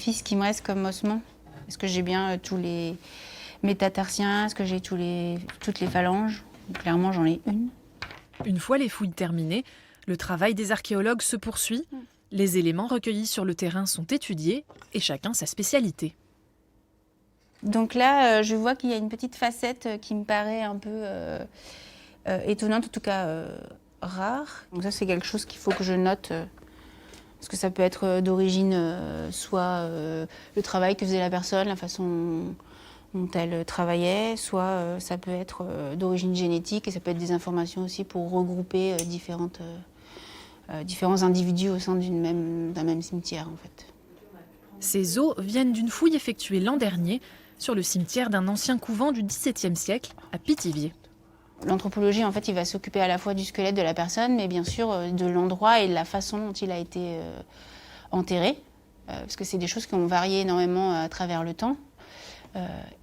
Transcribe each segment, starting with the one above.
Ce qui me reste comme ossement. Est-ce que j'ai bien tous les métatarsiens? Est-ce que j'ai toutes les phalanges? Clairement, j'en ai une. Une fois les fouilles terminées, le travail des archéologues se poursuit. Les éléments recueillis sur le terrain sont étudiés et chacun sa spécialité. Donc là, je vois qu'il y a une petite facette qui me paraît un peu étonnante, en tout cas rare. Donc ça, c'est quelque chose qu'il faut que je note. Parce que ça peut être d'origine, soit le travail que faisait la personne, la façon dont elle travaillait, soit ça peut être d'origine génétique et ça peut être des informations aussi pour regrouper différents individus au sein d'un même cimetière en fait. Ces os viennent d'une fouille effectuée l'an dernier sur le cimetière d'un ancien couvent du XVIIe siècle à Pithiviers. L'anthropologie, en fait, il va s'occuper à la fois du squelette de la personne, mais bien sûr de l'endroit et de la façon dont il a été enterré, parce que c'est des choses qui ont varié énormément à travers le temps.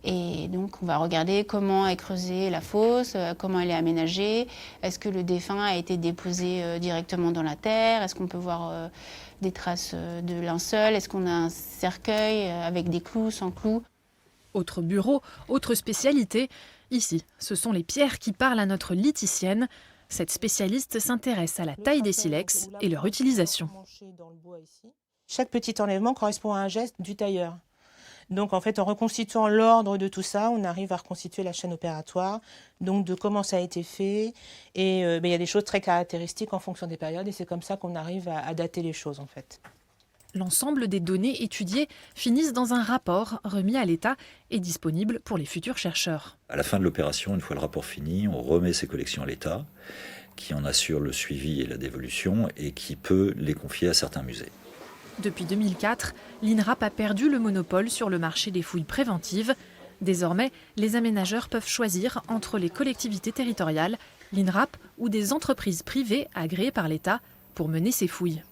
Et donc, on va regarder comment est creusée la fosse, comment elle est aménagée, est-ce que le défunt a été déposé directement dans la terre, est-ce qu'on peut voir des traces de linceul, est-ce qu'on a un cercueil avec des clous, sans clous. Autre bureau, autre spécialité. Ici, ce sont les pierres qui parlent à notre lithicienne. Cette spécialiste s'intéresse à la taille des silex et leur utilisation. Chaque petit enlèvement correspond à un geste du tailleur. Donc en fait, en reconstituant l'ordre de tout ça, on arrive à reconstituer la chaîne opératoire, donc de comment ça a été fait. Et il y a des choses très caractéristiques en fonction des périodes et c'est comme ça qu'on arrive à dater les choses en fait. L'ensemble des données étudiées finissent dans un rapport remis à l'État et disponible pour les futurs chercheurs. À la fin de l'opération, une fois le rapport fini, on remet ces collections à l'État, qui en assure le suivi et la dévolution et qui peut les confier à certains musées. Depuis 2004, l'INRAP a perdu le monopole sur le marché des fouilles préventives. Désormais, les aménageurs peuvent choisir entre les collectivités territoriales, l'INRAP ou des entreprises privées agréées par l'État pour mener ces fouilles.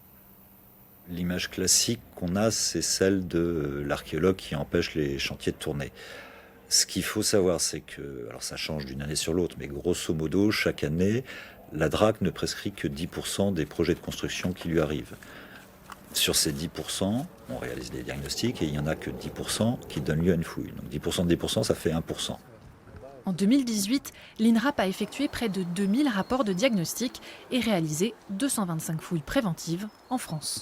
L'image classique qu'on a, c'est celle de l'archéologue qui empêche les chantiers de tourner. Ce qu'il faut savoir, c'est que, alors ça change d'une année sur l'autre, mais grosso modo, chaque année, la DRAC ne prescrit que 10% des projets de construction qui lui arrivent. Sur ces 10%, on réalise des diagnostics et il n'y en a que 10% qui donnent lieu à une fouille. Donc 10% de 10%, ça fait 1%. En 2018, l'INRAP a effectué près de 2000 rapports de diagnostic et réalisé 225 fouilles préventives en France.